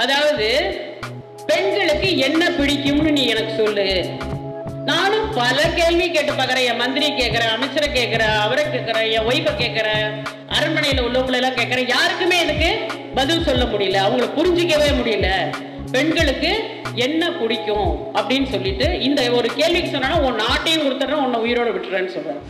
அதாவது பெண்களுக்கு என்ன பிடிக்கும்னு நீ எனக்கு சொல்லு. நானும் பல கேள்வி கேட்டு பார்க்குறேன். என் மந்திரி கேட்குறேன், அமைச்சரை கேட்குறேன், அவரை கேட்குறேன், என் ஒய்ஃபை கேட்குறேன், அரண்மனையில் உள்ளவங்களை எல்லாம் கேட்குறேன். யாருக்குமே எனக்கு பதில் சொல்ல முடியல, அவங்கள புரிஞ்சிக்கவே முடியல. பெண்களுக்கு என்ன பிடிக்கும் அப்படின்னு சொல்லிட்டு இந்த ஒரு கேள்விக்கு சொன்னா உன் நாட்டையும் கொடுத்துட்றேன், உன்னை உயிரோட விட்டுறேன்னு சொல்றேன்.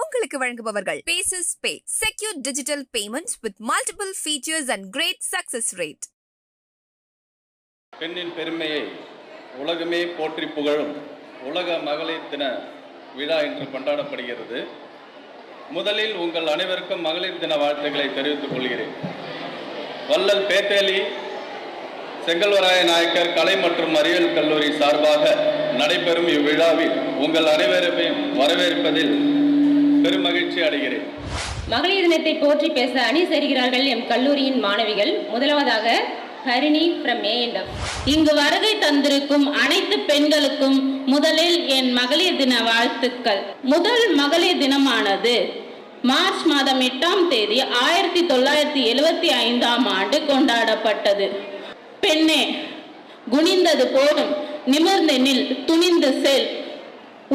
உங்களுக்கு வழங்குபவர்கள் Paces Pay, secure digital payments with multiple features and great success rate. பெண்ணின் பெருமையை உலகமே போற்றி புகழும் உலக மகளிர் தின விழா இன்று கொண்டாடப்படுகிறது. முதலில் உங்கள் அனைவருக்கும் மகளிர் தின வாழ்த்துக்களை தெரிவித்துக் கொள்கிறேன். வள்ளல் பேத்தேலி செங்கல்வராய நாயக்கர் கலை மற்றும் அறிவியல் கல்லூரி சார்பாக நடைபெறும் இவ்விழாவில் உங்கள் அனைவரையும் வரவேற்பதில் பெரும் மகிழ்ச்சி அடைகிறேன். மகளிர் தினத்தை போற்றி பேச அணி சேர்கிறார்கள் எம் கல்லூரியின் மாணவிகள். முதலாவதாக ஹரிணி ஃப்ரம் A&M. இங்கு வருகை தந்திருக்கும் அனைத்து பெண்களுக்கும் முதலில் என் மகளிர் தின வாழ்த்துக்கள். முதல் மகளிர் தினமானது மார்ச் மாதம் 8ஆம் தேதி 1975ஆம் ஆண்டு கொண்டாடப்பட்டது. பெண்ணே, குனிந்தது போதும், நிமிர்ந்து நில், துணிந்து செல்.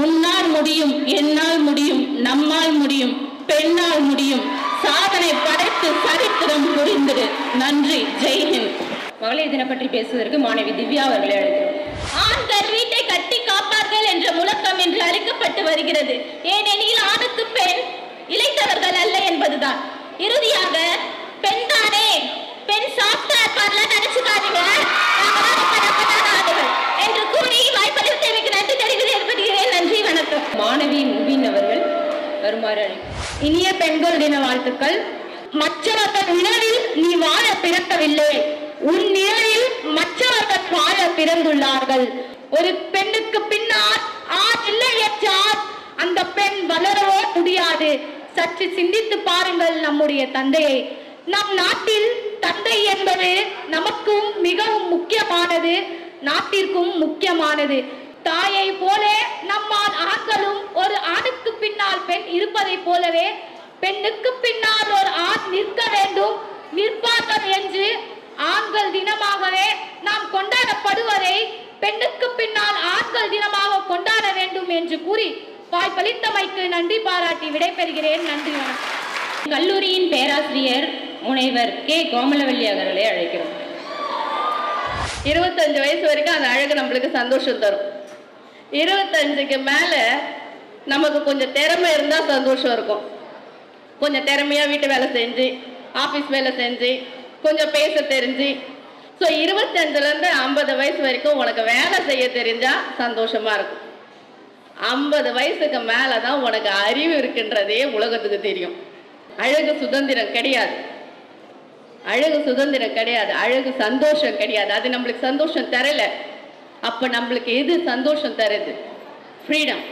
உன்னால் முடியும், என்னால் முடியும், நம்மால் முடியும், பெண்ணால் முடியும். சாதனை படைத்து சரித்திரம் புரிந்திரு. நன்றி, ஜெய்ஹிந்த். மகளிர் தினம் பற்றி பேசுவதற்கு மாணவி திவ்யா அவர்களை அழைக்கிறோம். ஆண்கள் வீட்டை கட்டி காப்பார்கள் என்ற முழக்கம் இன்று அளிக்கப்பட்டு வருகிறது. ஏனெனில் ஆணுக்கு பெண் இளைத்தவர்கள் அல்ல என்பதுதான். இறுதியாக பெண் தானே, பெண் சாப்பிட்டா நினைச்சுக்காதீங்க என்று கூறி வாய்ப்பளித்து எனக்கு நன்றி தெரிவித்து ஏற்படுகிறேன். நன்றி, வணக்கம். மாணவி முபின் அவர்கள் வருமாறு. இனிய பெண்கள் தின வாழ்த்துக்கள். மற்றவர்கள் நிழலில் நீ வாழ பிறக்கவில்லை, உன் நிழலில் மற்றவர்கள் வாழ பிறந்துள்ளார்கள். ஒரு பெண்ணுக்கு பின்னால் ஆண் இல்லை என்றால் அந்த பெண் வளரவோ முடியாது. சற்று சிந்தித்து பாருங்கள் நம்முடைய தந்தையை. நம் நாட்டில் தந்தை என்பது நமக்கும் மிகவும் முக்கியமானது, நாட்டிற்கும் முக்கியமானது. தாயை போல நம்மால் ஆண்களும் ஒரு ஆணுக்கு பின்னால் பெண் இருப்பதை போலவே பெண்ணுக்கு பின்னால் ஒரு ஆண் நிற்க வேண்டும், நிற்பார்கள் என்று ஆண்கள் தினமாகவே நாம் கொண்டாடப்படுவதை பெண்ணுக்கு பின்னால் ஆண்கள் தினமாக கொண்டாட வேண்டும் என்று கூறி வாய்ப்பளித்தமைக்கு நன்றி பாராட்டி விடைபெறுகிறேன். நன்றி, வணக்கம். கல்லூரியின் பேராசிரியர் முனைவர் கே கோமலவல்லி அவர்களை அழைக்கிறோம். 25 வயசு வரைக்கும் அந்த அழகு நம்மளுக்கு சந்தோஷம் தரும். 25க்கு மேலே நமக்கு கொஞ்சம் திறமை இருந்தால் சந்தோஷம் இருக்கும். கொஞ்சம் திறமையாக வீட்டு வேலை செஞ்சு, ஆஃபீஸ் வேலை செஞ்சு, கொஞ்சம் பேச தெரிஞ்சு. ஸோ 25லேருந்து 50 வயசு வரைக்கும் உனக்கு வேலை செய்ய தெரிஞ்சால் சந்தோஷமாக இருக்கும். 50 வயசுக்கு மேலே தான் உனக்கு அறிவு இருக்குன்றதே உலகத்துக்கு தெரியும். அழகு சுதந்திரம் கிடையாது, அழகு சுதந்திரம் கிடையாது, அழகு சந்தோஷம் கிடையாது. அது நம்மளுக்கு சந்தோஷம் தரல. அப்போ நம்மளுக்கு எது சந்தோஷம் தருது? ஃப்ரீடம்.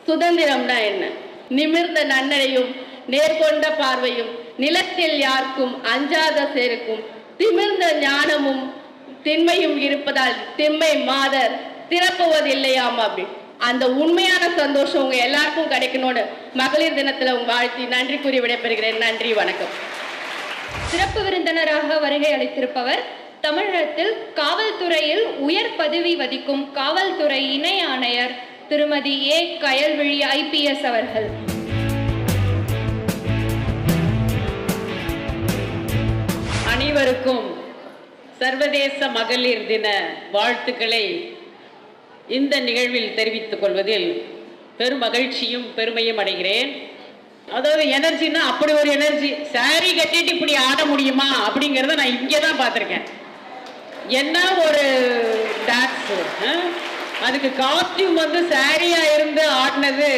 சுதந்திரம்னா என்ன? நிமிர்ந்த நன்னடையும் நேர்கொண்ட பார்வையும் நிலத்தில் யாருக்கும் அஞ்சாத சேருக்கும் திமிர்ந்த ஞானமும் திண்மையும் இருப்பதால் திம்மை மாதர் திறப்புவதில்லையாம். அப்படி அந்த உண்மையான சந்தோஷம் உங்க எல்லாருக்கும் கிடைக்கணும்னு மகளிர் தினத்துல உங்க வாழ்த்தி நன்றி கூறி விடைபெறுகிறேன். நன்றி, வணக்கம். சிறப்பு விருந்தினராக வருகை அளித்திருப்பவர் தமிழகத்தில் காவல்துறையில் உயர் பதவி வகிக்கும் காவல்துறை இணை ஆணையர் திருமதி ஏ கயல்விழி IPS அவர்கள். அனைவருக்கும் சர்வதேச மகளிர் தின வாழ்த்துக்களை இந்த நிகழ்வில் தெரிவித்துக் கொள்வதில் பெரும் மகிழ்ச்சியும் பெருமையும் அடைகிறேன். அதாவது எனர்ஜின்னா அப்படி ஒரு எனர்ஜி. சாரி கட்டிட்டு இப்படி ஆட முடியுமா அப்படிங்கிறத நான் இங்கே தான் பார்த்துருக்கேன். என்ன ஒரு டான்ஸ்! அதுக்கு காஸ்டியூம் வந்து சாரியா இருந்து ஆடினது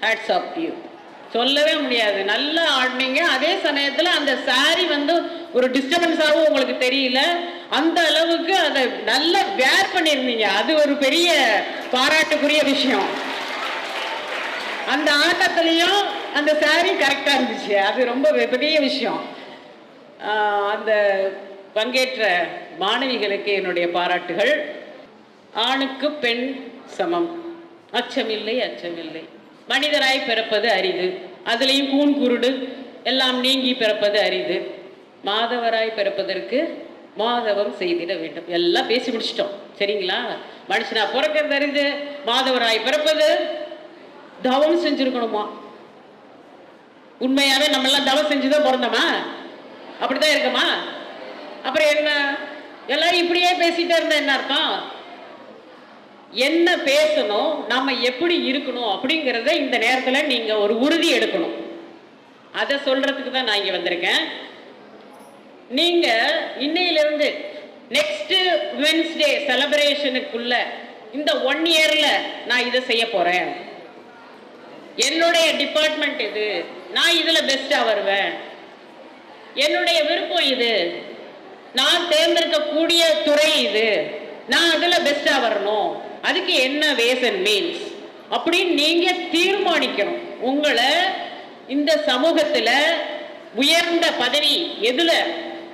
ஹேட்ஸ் ஆஃப் யூ. சொல்லவே முடியாது. நல்லா ஆடினீங்க. அதே சமயத்துல அந்த சாரி வந்து ஒரு டிஸ்டர்பன்ஸாகவும் உங்களுக்கு தெரியல. அந்த அளவுக்கு அதை நல்லா வேர் பண்ணியிருந்தீங்க. அது ஒரு பெரிய பாராட்டுக்குரிய விஷயம். அந்த ஆட்டத்திலையும் அந்த சாரி கரெக்டா இருந்துச்சு. அது ரொம்ப பெரிய விஷயம். அந்த பங்கேற்ற மாணவிகளுக்கு என்னுடைய பாராட்டுகள். ஆணுக்கு பெண் சமம், அச்சமில்லை அச்சமில்லை, மனிதராய் பிறப்பது அரிது, அதுலேயும் கூன் குருடு எல்லாம் நீங்கி பிறப்பது அரிது, மாதவராய் பிறப்பதற்கு மாதவம் செய்திட வேண்டும். எல்லாம் பேசி முடிச்சிட்டோம் சரிங்களா? மனுஷனா பிறக்கிறது அரிது, மாதவராய் பிறப்பது, தவம் செஞ்சிருக்கணுமா? உண்மையாவே நம்ம எல்லாம் தவம் செஞ்சுதான் பிறந்தோமா? அப்படிதான் இருக்கமா? அப்புறம் என்ன எல்லாரும் இப்படியே பேசிட்டே இருந்தா என்ன அர்த்தம்? என்ன பேசணும், நம்ம எப்படி இருக்கணும் அப்படிங்கிறத இந்த நேரத்தில் நீங்க ஒரு உறுதி எடுக்கணும். அதை சொல்றதுக்கு தான் நான் இங்க வந்திருக்கேன். நீங்க இன்னையிலிருந்து நெக்ஸ்ட் வென்ஸ்டே செலிப்ரேஷனுக்குள்ள இந்த 1 இயர்ல நான் இதை செய்ய போறேன், என்னுடைய டிபார்ட்மெண்ட் இது, நான் இதுல பெஸ்டா வருவேன், என்னுடைய விருப்பம் இது, நான் தேர்ந்தெடுக்கக்கூடிய துறை இது, நான் அதுல பெஸ்டா வரணும், அதுக்கு என்ன வேஸ் அண்ட் மீன்ஸ் அப்படின்னு நீங்க தீர்மானிக்கணும். உங்களை இந்த சமூகத்துல உயர்ந்த பதவி எதுல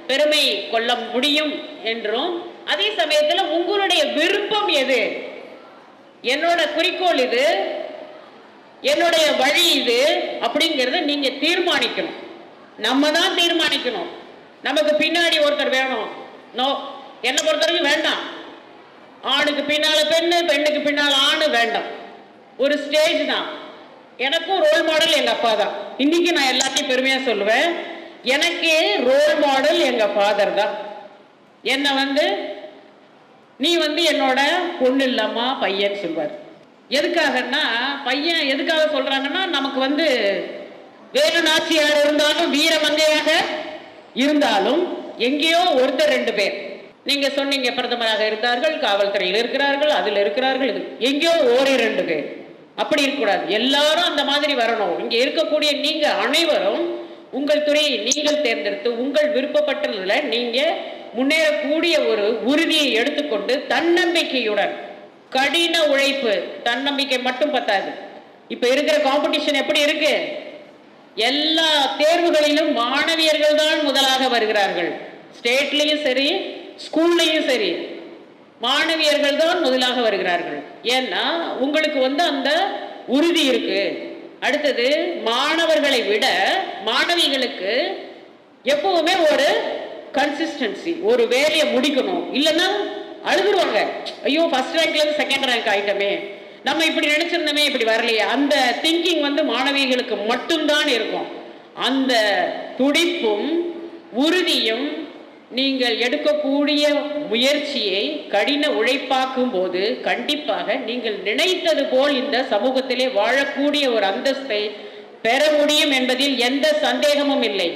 பெருமை கொள்ள முடியும் என்றும், அதே சமயத்துல உங்களுடைய விருப்பம் எது, என்னோட குறிக்கோள் இது, என்னுடைய வழி இது அப்படிங்கறத நீங்க தீர்மானிக்கணும். நம்ம தான் தீர்மானிக்கணும். நமக்கு பின்னாடி ஒருத்தர் வேணும்? நோ, என்னை பொறுத்தவரைக்கும் வேண்டாம். ஆணுக்கு பின்னால பெண்ணு, பெண்ணுக்கு பின்னால ஆணு வேண்டாம். ஒரு ஸ்டேஜ் தான். எனக்கும் ரோல் மாடல் எங்க அப்பா தான். இன்னைக்கு நான் எல்லாத்தையும் பெருமையா சொல்லுவேன், எனக்கு ரோல் மாடல் எங்க ஃபாதர் தான். என்ன வந்து நீ வந்து என்னோட பொண்ணு இல்லாமா பையன் சொல்வார். எதுக்காகன்னா, பையன் எதுக்காக சொல்றாங்கன்னா, நமக்கு வந்து வேறு நாச்சியார் இருந்தாலும் வீரமங்கையாக இருந்தாலும் எங்கேயோ ஒருத்தர் 2 பேர். நீங்க சொன்னீங்க பிரதமராக இருந்தார்கள், காவல்துறையில் இருக்கிறார்கள், அதில் இருக்கிறார்கள், எங்கேயோ 1-2 பேர். அப்படி இருக்கக்கூடாது. எல்லாரும் அந்த மாதிரி வரணும். இங்க இருக்கக்கூடிய நீங்க அனைவரும் உங்கள் துறையை நீங்கள் தேர்ந்தெடுத்து உங்கள் விருப்பப்பட்டதுல நீங்க முன்னேறக்கூடிய ஒரு உறுதியை எடுத்துக்கொண்டு தன்னம்பிக்கையுடன், கடின உழைப்பு, தன்னம்பிக்கை மட்டும் பத்தாது. இப்ப இருக்கிற காம்படிஷன் எப்படி இருக்கு? எல்லா தேர்வுகளிலும் மாணவியர்கள் தான் முதலாக வருகிறார்கள். ஸ்டேட்லயும் சரி, ஸ்கூல்லையும் சரி, மாணவியர்கள் தான் முதலாக வருகிறார்கள். ஏன்னா உங்களுக்கு வந்து அந்த உறுதி இருக்கு. அடுத்தது, மாணவர்களை விட மாணவிகளுக்கு எப்பவுமே ஒரு கன்சிஸ்டன்சி, ஒரு வேலையை முடிக்கணும். இல்லைன்னா அழுதுருவாங்க, ஐயோ ஃபர்ஸ்ட் ரேங்க்ல இருந்து செகண்ட் ரேங்க் ஆயிட்டமே, நம்ம இப்படி நினைச்சிருந்தோமே, இப்படி வரலையே. அந்த திங்கிங் வந்து மாணவிகளுக்கு மட்டும்தான் இருக்கும். அந்த துடிப்பும் உறுதியும் நீங்கள் எடுக்கக்கூடிய முயற்சியை கடின உழைப்பாக்கும் போது கண்டிப்பாக நீங்கள் நினைத்தது போல் இந்த சமூகத்திலே வாழக்கூடிய ஒரு அந்தஸ்தை பெற முடியும் என்பதில் எந்த சந்தேகமும் இல்லை.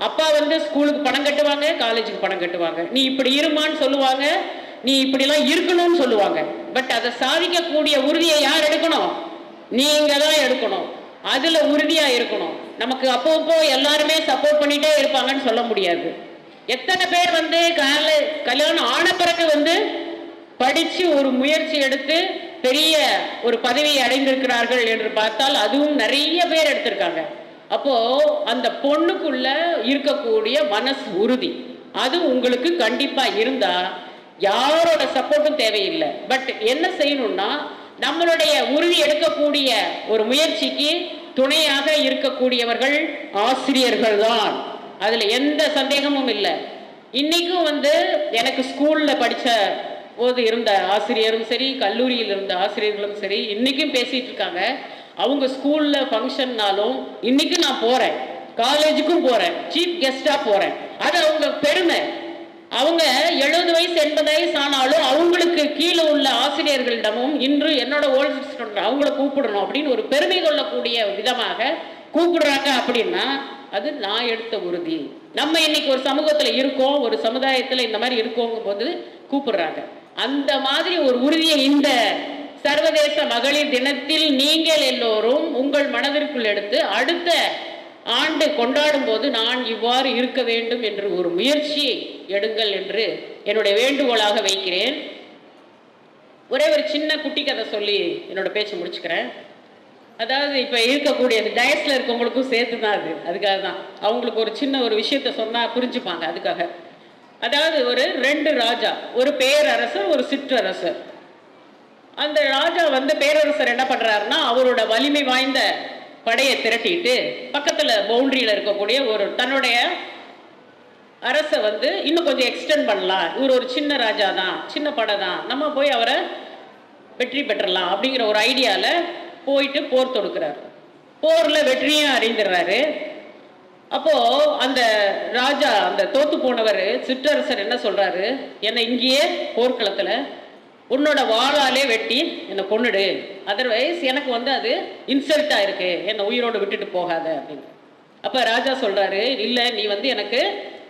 அப்பா வந்து ஸ்கூலுக்கு பணம் கட்டுவாங்க, காலேஜுக்கு பணம் கட்டுவாங்க, நீ இப்படி இருமான்னு சொல்லுவாங்க, நீ இப்படிலாம் இருக்கணும்னு சொல்லுவாங்க. பட் அதை சாதிக்கக்கூடிய உறுதியை யார் எடுக்கணும்? நீங்க தான் எடுக்கணும். அதுல உறுதியா இருக்கணும். நமக்கு அப்பப்போ எல்லாருமே சப்போர்ட் பண்ணிட்டே இருப்பாங்கன்னு சொல்ல முடியாது. எத்தனை பேர் வந்து கல்யாணம் ஆன பிறகு வந்து படிச்சு ஒரு முயற்சி எடுத்து பெரிய ஒரு பதவியை அடைந்திருக்கிறார்கள் என்று பார்த்தால் அதுவும் நிறைய பேர் எடுத்திருக்காங்க. அப்போ அந்த பொண்ணுக்குள்ள இருக்கக்கூடிய மனசு உறுதி அது உங்களுக்கு கண்டிப்பா இருந்தா யாரோட சப்போர்ட்டும் தேவையில்லை. பட் என்ன செய்யணும்னா, நம்மளுடைய உறுதி எடுக்கக்கூடிய ஒரு முயற்சிக்கு துணையாக இருக்கக்கூடியவர்கள் ஆசிரியர்கள் தான். அதுல எந்த சந்தேகமும் இல்லை. இன்னைக்கும் வந்து எனக்கு ஸ்கூல்ல படிச்ச போது இருந்த ஆசிரியரும் சரி, கல்லூரியில் இருந்த ஆசிரியர்களும் சரி, இன்னைக்கும் பேசிட்டு இருக்காங்க. அவங்க ஸ்கூல்ல ஃபங்க்ஷன்னாலும் இன்னைக்கு நான் போறேன், காலேஜுக்கும் போறேன், சீஃப் கெஸ்டா போறேன். அது அவங்க பெருமை. அவங்க 70 வயசு 80 வயசு ஆனாலும் அவங்களுக்கு கீழே உள்ள ஆசிரியர்களிடமும் இன்று என்னோட ஓல்டு ஸ்டூடெண்ட் அவங்கள கூப்பிடணும் அப்படின்னு ஒரு பெருமை கொள்ளக்கூடிய விதமாக கூப்பிடுறாங்க. அப்படின்னா அது நான் எடுத்த உறுதி. நம்ம இன்னைக்கு ஒரு சமூகத்துல இருக்கோம், ஒரு சமுதாயத்துல இந்த மாதிரி இருக்கோங்கும் போது கூப்பிடுறாங்க. அந்த மாதிரி ஒரு உறுதியை இந்த சர்வதேச மகளிர் தினத்தில் நீங்கள் எல்லோரும் உங்கள் மனதிற்குள் எடுத்து அடுத்த ஆண்டு கொண்டாடும் போது நான் இவ்வாறு இருக்க வேண்டும் என்று ஒரு முயற்சியை எடுங்கள் என்று என்னுடைய வேண்டுகோளாக வைக்கிறேன். ஒரே ஒரு சின்ன குட்டி கதை சொல்லி என்னோட பேச்சு முடிச்சுக்கிறேன். அதாவது இப்போ இருக்கக்கூடிய டயஸில் இருக்கவங்களுக்கும் சேர்த்து தான் அதுக்காக தான் அவங்களுக்கு ஒரு சின்ன ஒரு விஷயத்த சொன்னால் புரிஞ்சுப்பாங்க. அதுக்காக அதாவது ஒரு 2 ராஜா, ஒரு பேரரசர் ஒரு சிற்றரசர். அந்த ராஜா பேரரசர் என்ன பண்ணுறாருன்னா அவரோட வலிமை வாய்ந்த படையை திரட்டிட்டு பக்கத்தில் பவுண்டரியில் இருக்கக்கூடிய ஒரு தன்னுடைய அரசை இன்னும் கொஞ்சம் எக்ஸ்டெண்ட் பண்ணலாம், இவர் ஒரு சின்ன ராஜா தான், சின்ன படை தான், நம்ம போய் அவரை வெற்றி பெற்றலாம் அப்படிங்கிற ஒரு ஐடியாவில் போயிட்டு போர் தொடுக்கிறார். போரில் வெற்றியும் அறிந்துடுறாரு. அப்போது அந்த ராஜா, அந்த தோத்து போனவர் சிற்றரசர் என்ன சொல்கிறாரு, என்னை இங்கேயே போர்க்களத்தில் உன்னோட வாளாலே வெட்டி என்னை கொன்னுடு, அதர்வைஸ் எனக்கு அது இன்சல்ட்டாக இருக்குது, என்னை உயிரோடு விட்டுட்டு போகாத அப்படின்னு. அப்போ ராஜா சொல்கிறாரு, இல்லை நீ எனக்கு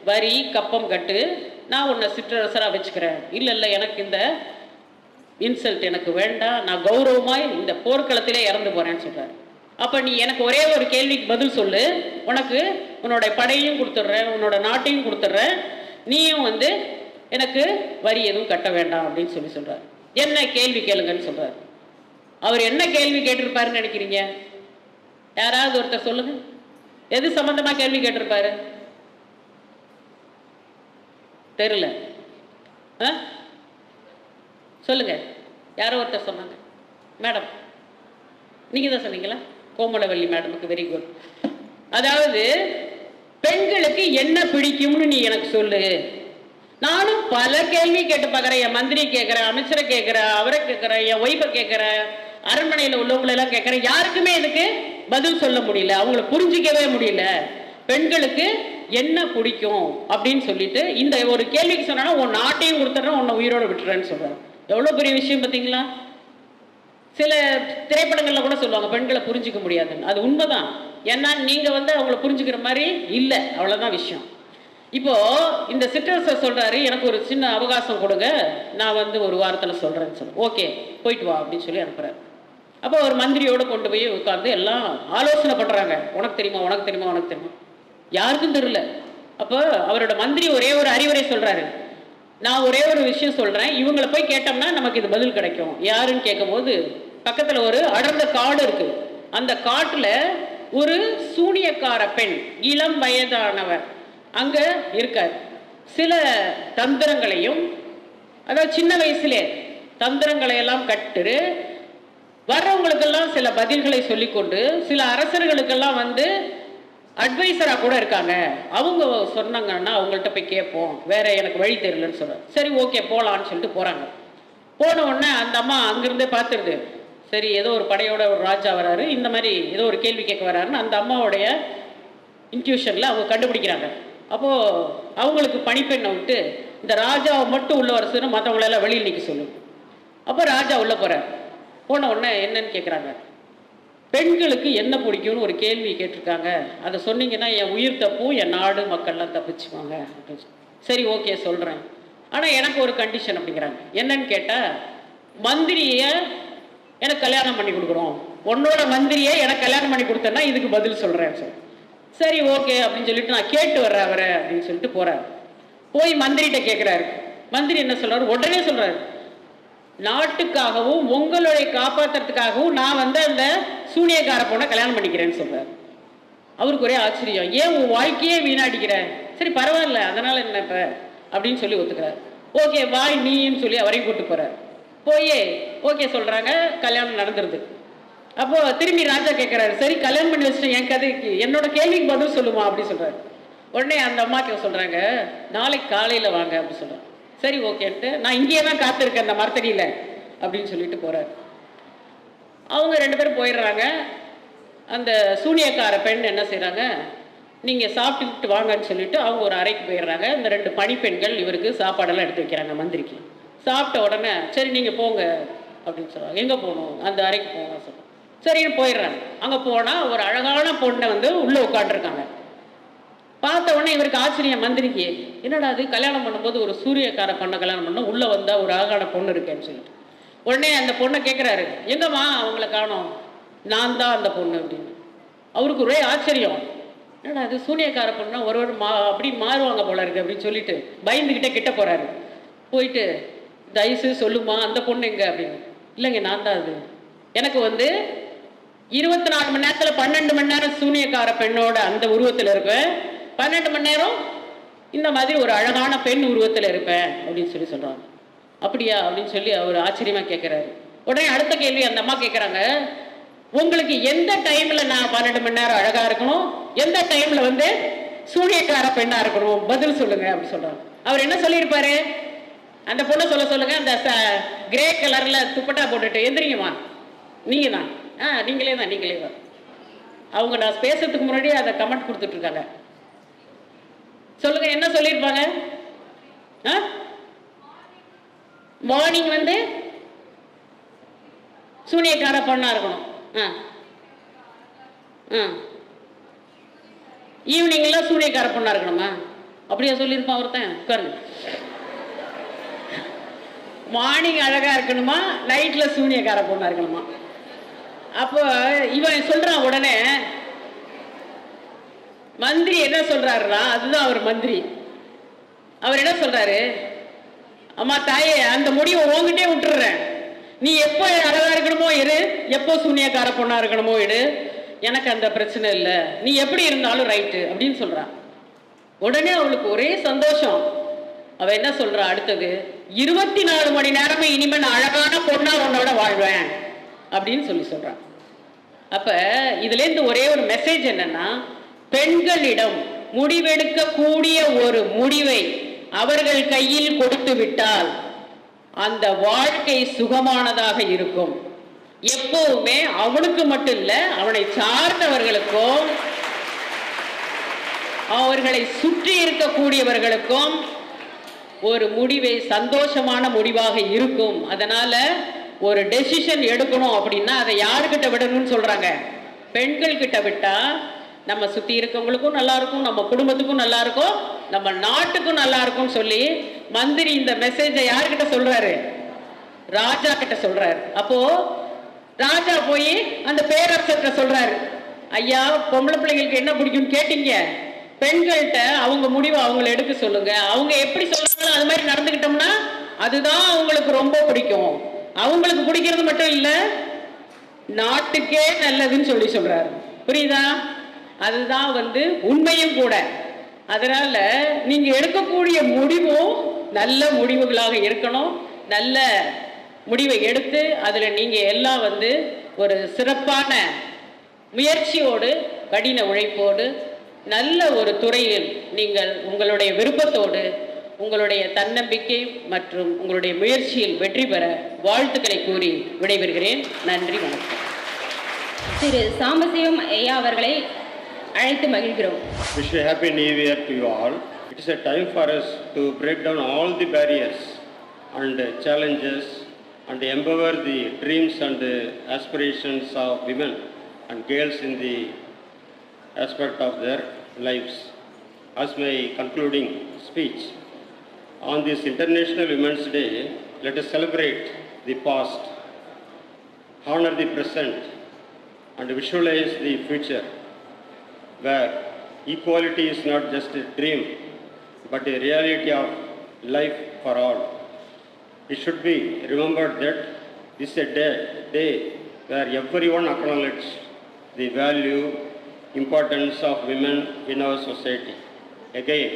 வரி கப்பம் கட்டு, நான் உன்னை சிற்றரசராக வச்சுக்கிறேன். இல்லை எனக்கு இந்த இன்சல்ட் எனக்கு வேண்டாம், நான் கௌரவமாய் இந்த போர்க்களத்திலே இறந்து போகிறேன்னு சொல்கிறார். அப்போ நீ எனக்கு ஒரே ஒரு கேள்விக்கு பதில் சொல்லு, உனக்கு உன்னோட படையும் கொடுத்துட்றேன், உன்னோட நாட்டையும் கொடுத்துட்றேன், நீயும் எனக்கு வரி எதுவும் கட்ட வேண்டாம் அப்படின்னு சொல்கிறார். என்ன கேள்வி கேளுங்கன்னு சொல்கிறார். அவர் என்ன கேள்வி கேட்டிருப்பாருன்னு நினைக்கிறீங்க? யாராவது ஒருத்தர் சொல்லுங்க, எது சம்பந்தமாக கேள்வி கேட்டிருப்பாரு? தெரியல. சொல்லுங்க, யாரோ ஒருத்தர் சொன்னாங்க. மேடம் நீங்கள் தான் சொன்னீங்களா? கோமலவல்லி மேடமுக்கு வெரி குட். அதாவது பெண்களுக்கு என்ன பிடிக்கும்னு நீ எனக்கு சொல்லு. நானும் பல கேள்வி கேட்டு பார்க்குறேன். என் மந்திரி கேட்குறேன், அமைச்சரை கேட்குறேன், அவரை கேட்குறேன், என் ஒய்ஃபை கேட்குறேன், அரண்மனையில் உள்ளவங்களெல்லாம் கேட்குறேன். யாருக்குமே இதுக்கு பதில் சொல்ல முடியல, அவங்கள புரிஞ்சிக்கவே முடியல. பெண்களுக்கு என்ன பிடிக்கும் அப்படின்னு சொல்லிட்டு இந்த ஒரு கேள்விக்கு சொன்னா உன் நாட்டையும் கொடுத்துட்றேன், உன்னை உயிரோடு விட்டுறேன்னு சொல்கிறேன். எவ்வளோ பெரிய விஷயம் பார்த்தீங்களா? சில திரைப்படங்களில் கூட சொல்லுவாங்க பெண்களை புரிஞ்சிக்க முடியாதுன்னு. அது உண்மைதான். ஏன்னா நீங்கள் அவங்கள புரிஞ்சுக்கிற மாதிரி இல்லை, அவ்வளோதான் விஷயம். இப்போ இந்த சிற்றரசர் சொல்கிறாரு, எனக்கு ஒரு சின்ன அவகாசம் கொடுங்க, நான் ஒரு வாரத்தில் சொல்கிறேன்னு சொல்லு. ஓகே போயிட்டு வா அப்படின்னு சொல்லி அனுப்புகிறார். அப்போ ஒரு மந்திரியோடு கொண்டு போய் உட்காந்து எல்லாம் ஆலோசனை பண்ணுறாங்க. உனக்கு தெரியுமா, உனக்கு தெரியுமா, உனக்கு தெரியுமா? யாருக்கும் தெரியல. அப்போ அவரோட மந்திரி ஒரே ஒரு அறிவுரை சொல்கிறாரு, நான் ஒரே ஒரு விஷயம் சொல்கிறேன், இவங்களை போய் கேட்டோம்னா நமக்கு இது பதில் கிடைக்கும். யாருன்னு கேட்கும்போது பக்கத்தில் ஒரு அடர்ந்த காடு இருக்குது. அந்த காட்டில் ஒரு சூனியக்கார பெண், இளம் வயதானவர் அங்கே இருக்கார். சில தந்திரங்களையும், அதாவது சின்ன வயசுலே தந்திரங்களையெல்லாம் கட்டு வர்றவங்களுக்கெல்லாம் சில பதில்களை சொல்லிக்கொண்டு சில அரசர்களுக்கெல்லாம் அட்வைசராக கூட இருக்காங்க. அவங்க சொன்னாங்கன்னா அவங்கள்ட்ட போய் கேட்போம், வேற எனக்கு வழி தெரியலன்னு சொல்கிறேன். சரி ஓகே போகலான்னு சொல்லிட்டு போகிறாங்க. போன உடனே அந்த அம்மா அங்கிருந்தே பார்த்துருது, சரி ஏதோ ஒரு படையோட ஒரு ராஜா வராரு, இந்த மாதிரி ஏதோ ஒரு கேள்வி கேட்க வராருன்னு அந்த அம்மாவுடைய இன்ட்யூஷனில் அவங்க கண்டுபிடிக்கிறாங்க. அப்போது அவங்களுக்கு பணிப்பெண்ணை விட்டு இந்த ராஜாவை மட்டும் உள்ள வர சொல்லி மற்றவங்களெல்லாம் வெளியில் நிற்க சொல்லுங்க. அப்போ ராஜா உள்ளே போகிறார். போன உடனே என்னன்னு கேட்குறாங்க, பெண்களுக்கு என்ன பிடிக்கும்னு ஒரு கேள்வி கேட்டிருக்காங்க, அதை சொன்னீங்கன்னா என் உயிர் தப்பும் என் நாடு மக்கள்லாம் தப்பிச்சுவாங்க அப்படின்னு சொல்லி. சரி ஓகே சொல்கிறேன், ஆனால் எனக்கு ஒரு கண்டிஷன் அப்படிங்கிறாங்க. என்னன்னு கேட்டால், மந்திரியை எனக்கு கல்யாணம் பண்ணி கொடுக்குறோம், உன்னோட மந்திரியை எனக்கு கல்யாணம் பண்ணி கொடுத்தேன்னா இதுக்கு பதில் சொல்கிறேன் சொல்லி. சரி ஓகே அப்படின்னு சொல்லிட்டு நான் கேட்டு வர்றேன் அவரை அப்படின்னு சொல்லிட்டு போகிறார். போய் மந்திரிகிட்ட கேட்குறாரு. மந்திரி என்ன சொல்கிறாரு, உடனே சொல்கிறாரு, நாட்டுக்காகவும் உங்களுடைய காப்பாற்றுறதுக்காகவும் நான் அந்த சூனியக்கார பொண்ணை கல்யாணம் பண்ணிக்கிறேன்னு சொல்கிறார். அவருக்கு ஒரே ஆச்சரியம், ஏன் உன் வாழ்க்கையே வீணாடிக்கிற, சரி பரவாயில்ல அதனால் என்ன இப்போ அப்படின்னு சொல்லி ஒத்துக்கிறார். ஓகே வாய் நீன்னு சொல்லி அவரையும் கூப்பிட்டு போகிறார். போய் ஓகே சொல்கிறாங்க, கல்யாணம் நடந்துருது. அப்போது திரும்பி ராஜா கேட்குறாரு, சரி கல்யாணம் பண்ணி வச்சுட்டு என் கதைக்கு என்னோட கேள்விக்கு பதில் சொல்லுமா அப்படின்னு சொல்கிறார். உடனே அந்த அம்மாக்கு சொல்கிறாங்க, நாளைக்கு காலையில் வாங்க அப்படின்னு சொல்கிறார். சரி ஓகேன்ட்டு நான் இங்கேயே தான் காத்திருக்கேன் அந்த மரத்தடியில் அப்படின்னு சொல்லிட்டு போகிறார். அவங்க 2 பேரும் போயிடுறாங்க. அந்த சூனியக்கார பெண் என்ன செய்கிறாங்க, நீங்கள் சாப்பிட்டுக்கிட்டு வாங்கன்னு சொல்லிட்டு அவங்க ஒரு அறைக்கு போயிடுறாங்க. இந்த 2 பணிப்பெண்கள் இவருக்கு சாப்பாடெல்லாம் எடுத்து வைக்கிறாங்க மந்திரிக்கு. சாப்பிட்ட உடனே சரி நீங்கள் போங்க அப்படின்னு சொல்கிறாங்க. எங்கே போகணும், அந்த அறைக்கு போங்க சொல்கிறாங்க. சரின்னு போயிடுறாங்க. அங்கே போனால் ஒரு அழகான பொண்ணை உள்ளே உட்காந்துருக்காங்க. பார்த்த உடனே இவருக்கு ஆச்சரியம், மந்திரிக்கு என்னடா அது, கல்யாணம் பண்ணும்போது ஒரு சூரியக்கார பொண்ணை கல்யாணம் பண்ணோம், உள்ளே வந்தால் ஒரு அழகான பொண்ணு இருக்கேன்னு சொல்லிட்டு உடனே அந்த பொண்ணை கேட்குறாரு, எங்கம்மா அவங்கள காணோம்? நான் தான் அந்த பொண்ணு அப்படின்னு. அவருக்கு ஒரே ஆச்சரியம், என்னடா அது சூனியக்கார பொண்ணா ஒரு அப்படி மாறுவாங்க போல இருக்கு அப்படின்னு சொல்லிட்டு பயந்துக்கிட்டே கிட்ட போகிறாரு. போயிட்டு தயவுசு சொல்லுமா அந்த பொண்ணு எங்க அப்படின்னு. இல்லைங்க நான் தான் அது. எனக்கு 24 மணி நேரத்தில் 12 மணி நேரம் சூனியக்கார பெண்ணோட அந்த உருவத்தில் இருப்பேன், 12 மணி நேரம் இந்த மாதிரி ஒரு அழகான பெண் உருவத்தில் இருப்பேன் அப்படின்னு சொல்கிறாங்க. அப்படியா அப்படின்னு சொல்லி அவர் ஆச்சரியமாக கேட்குறாரு. உடனே அடுத்த கேள்வி அந்த அம்மா கேட்குறாங்க, உங்களுக்கு எந்த டைமில் நான் 12 மணி நேரம் அழகாக இருக்கணும், எந்த டைமில் சூனியக்கார பெண்ணாக இருக்கணும், பதில் சொல்லுங்க அப்படின்னு சொல்கிறாங்க. அவர் என்ன சொல்லியிருப்பாரு? அந்த பொண்ணை சொல்லுங்க, அந்த கிரே கலரில் துப்பட்டா போட்டுட்டு எந்திரிங்கம்மா நீங்கள் தான், நீங்களே தான். அவங்க நான் பேசுறதுக்கு முன்னாடியே அதை கமெண்ட் கொடுத்துட்ருக்காங்க. சொல்லுங்க என்ன சொல்லியிருப்பாங்க? மார்னிங் சூனியக்கார பொண்ணா இருக்கணும், ஈவினிங்லாம் சூனியக்கார பொண்ணா இருக்கணுமா? அப்படியா சொல்லியிருப்பான் ஒருத்தன். உட்காருங்க. மார்னிங் அழகா இருக்கணுமா, நைட்ல சூனியக்கார பொண்ணா இருக்கணுமா? அப்போ இவன் சொல்றான். உடனே மந்திரி என்ன சொல்றாருன்னா, அதுதான் அவர் மந்திரி. அவர் என்ன சொல்றாரு, அம்மா தாயே அந்த முடிவை உங்ககிட்டே விட்டுடுறேன், நீ எப்போ அழகா இருக்கணுமோ இரு, எப்போ சூனியக்கார பொண்ணா இருக்கணுமோ இரு, எனக்கு அந்த பிரச்சனை இல்லை, நீ எப்படி இருந்தாலும் ரைட்டு அப்படின்னு சொல்றான். உடனே அவளுக்கு ஒரே சந்தோஷம். அவ என்ன சொல்றா அடுத்தது, 24 மணி நேரமே இனிமே நான் அழகான பொண்ணா உன்னோட வாழ்வேன் அப்படின்னு சொல்றான். அப்ப இதுல இருந்து ஒரே ஒரு மெசேஜ் என்னன்னா, பெண்களிடம் முடிவெடுக்கக்கூடிய ஒரு முடிவை அவர்கள் கையில் கொடுத்து விட்டால் அந்த வாழ்க்கை சுகமானதாக இருக்கும். எப்பவுமே அவனுக்கு மட்டும் இல்ல, அவனை சார்ந்தவர்களுக்கும் அவர்களை சுற்றி இருக்கக்கூடியவர்களுக்கும் ஒரு முடிவை சந்தோஷமான முடிவாக இருக்கும். அதனால ஒரு டெசிஷன் எடுக்கணும் அப்படின்னா அதை யாருக்கிட்ட விடணும்னு சொல்றாங்க? பெண்கள் கிட்ட விட்டா நம்ம சுத்தி இருக்கவங்களுக்கும் நல்லா இருக்கும், நம்ம குடும்பத்துக்கும் நல்லா இருக்கும், நம்ம நாட்டுக்கும் நல்லா இருக்கும் சொல்லி மந்திரி இந்த மெசேஜை யாருக்கிட்ட சொல்றாரு? ராஜா கிட்ட சொல்றாரு. அப்போ ராஜா போய் அந்த பேரரசர்கிட்ட சொல்றாரு, ஐயா பொம்பளை பிள்ளைங்களுக்கு என்ன பிடிக்கும்னு கேட்டீங்க, பெண்கள்கிட்ட அவங்க முடிவை அவங்களை எடுக்க சொல்லுங்க, அவங்க எப்படி சொல்றாங்களோ அது மாதிரி நடந்துக்கிட்டோம்னா அதுதான் அவங்களுக்கு ரொம்ப பிடிக்கும், அவங்களுக்கு பிடிக்கிறது மட்டும் இல்ல நாட்டுக்கே நல்லதுன்னு சொல்றாரு. புரியுதா? அதுதான் உண்மையும் கூட. அதனால நீங்க எடுக்கக்கூடிய முடிவும் நல்ல முடிவுகளாக இருக்கணும். நல்ல முடிவை எடுத்து அதுல நீங்க எல்லாம் ஒரு சிறப்பான முயற்சியோடு கடின உழைப்போடு நல்ல ஒரு துறையில் நீங்கள் உங்களுடைய விருப்பத்தோடு உங்களுடைய தன்னம்பிக்கை மற்றும் உங்களுடைய முயற்சியில் வெற்றி பெற வாழ்த்துக்களை கூறி விடைபெறுகிறேன். நன்றி, வணக்கம். திரு சாம்பசிவம் ஐயா அவர்களை அழைத்து மகிழ்கிறோம். Wish a happy new year to you all. It is a time for us to break down all the barriers and challenges and empower the dreams and aspirations of women and girls in the aspect of their lives. As my concluding speech, on this International Women's Day, let us celebrate the past, honor the present, and visualize the future, where equality is not just a dream, but a reality of life for all. It should be remembered that this is a day where everyone acknowledges the value, importance of women in our society. Again,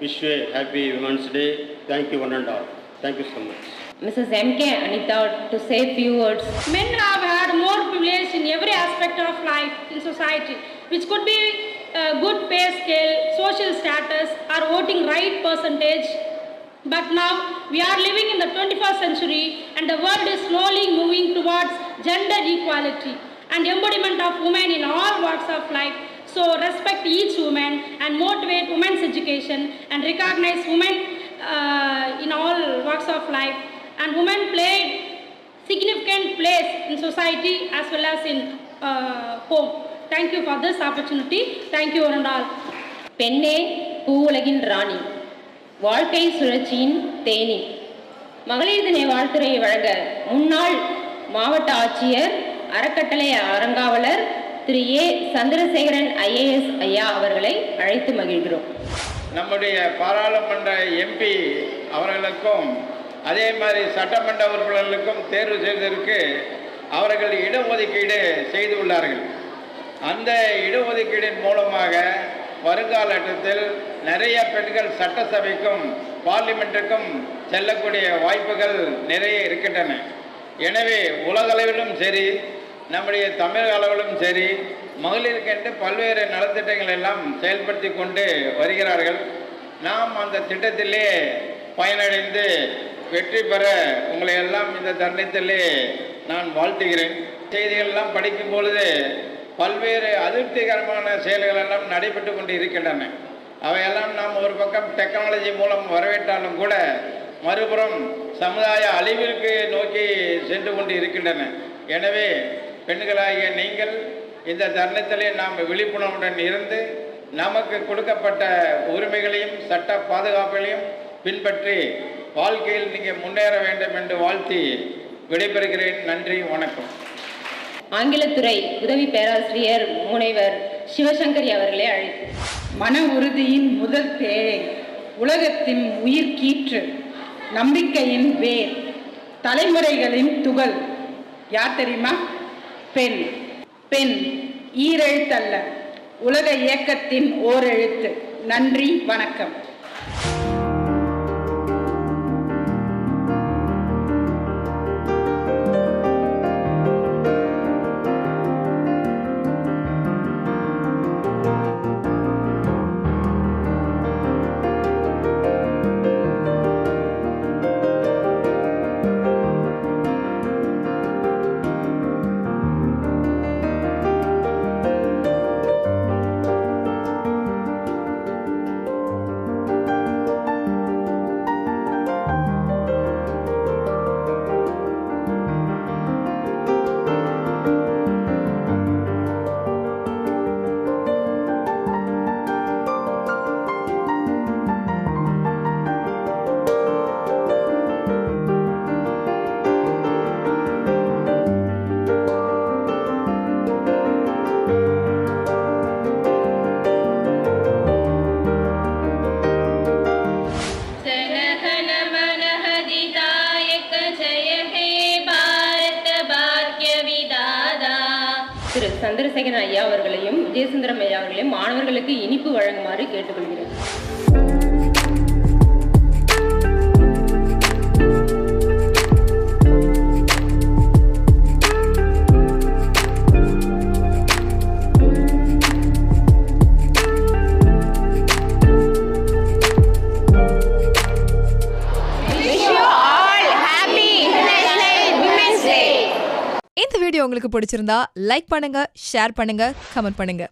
wish you a happy Women's Day. Thank you one and all. Thank you so much. Mrs. M.K. Anita to say a few words. Men have had more privilege in every aspect of life in society, which could be good pay scale, social status, or voting right percentage. But now we are living in the 21st century and the world is slowly moving towards gender equality and embodiment of women in all walks of life. So respect each woman and motivate women's education and recognize women in all walks of life. And women play significant place in society as well as in home. Thank you for this opportunity. Thank you one and all. பெண்ணே பூவுலகின் ராணி, வாழ்க்கை சுழற்சியின் தேனி, மகளிர் தின வாழ்த்துறையை வழங்க முன்னாள் மாவட்ட ஆட்சியர் அறக்கட்டளை அறங்காவலர் திரு ஏ சந்திரசேகரன் IAS ஐயா அவர்களை அழைத்து மகிழ்கிறோம். நம்முடைய பாராளுமன்ற MP அவர்களுக்கும் அதே மாதிரி சட்டமன்ற உறுப்பினர்களுக்கும் தேர்வு செய்வதற்கு அவர்கள் இடஒதுக்கீடு செய்துள்ளார்கள். அந்த இடஒதுக்கீடின் மூலமாக வருங்காலத்தில் நிறைய பெண்கள் சட்டசபைக்கும் பார்லிமெண்ட்டுக்கும் செல்லக்கூடிய வாய்ப்புகள் நிறைய இருக்கின்றன. எனவே உலகளவிலும் சரி, நம்முடைய தமிழக அளவிலும் சரி, மகளிருக்கென்று பல்வேறு நலத்திட்டங்கள் எல்லாம் செயல்படுத்தி கொண்டு வருகிறார்கள். நாம் அந்த திட்டத்திலே பயனடைந்து வெற்றி பெற உங்களை எல்லாம் இந்த தருணத்திலே நான் வாழ்த்துகிறேன். செய்திகள் எல்லாம் படிக்கும் பொழுது பல்வேறு அதிருப்திகரமான செயல்கள் எல்லாம் நடைபெற்று கொண்டு இருக்கின்றன. அவையெல்லாம் நாம் ஒரு பக்கம் டெக்னாலஜி மூலம் வரவேற்றாலும் கூட மறுபுறம் சமுதாய அழிவிற்கு நோக்கி சென்று கொண்டு இருக்கின்றன. எனவே பெண்களாகிய நீங்கள் இந்த தருணத்திலே நாம் விழிப்புணர்வுடன் இருந்து நமக்கு கொடுக்கப்பட்ட உரிமைகளையும் சட்ட பாதுகாப்புகளையும் பின்பற்றி வாழ்க்கையில் நீங்கள் முன்னேற வேண்டும் என்று வாழ்த்தி விடைபெறுகிறேன். நன்றி, வணக்கம். ஆங்கிலத்துறை உதவி பேராசிரியர் முனைவர் சிவசங்கரி அவர்களை அழைத்து. மன உறுதியின் முதல் தேவை, உலகத்தின் உயிர் கீற்று, நம்பிக்கையின் வேர், தலைமுறைகளின் துகள் யார் தெரியுமா? பெண். பெண் ஈரெழுத்தல்ல, உலக இயக்கத்தின் ஓரெழுத்து. நன்றி, வணக்கம். திரு சந்திரசேகரன் ஐயா அவர்களையும் விஜயசுந்தரம் ஐயா அவர்களையும் மாணவர்களுக்கு இனிப்பு வழங்குமாறு கேட்டுக்கொள்கிறேன். இந்த வீடியோ உங்களுக்கு பிடிச்சிருந்தா லைக் பண்ணுங்க, ஷேர் பண்ணுங்க, கமெண்ட் பண்ணுங்க.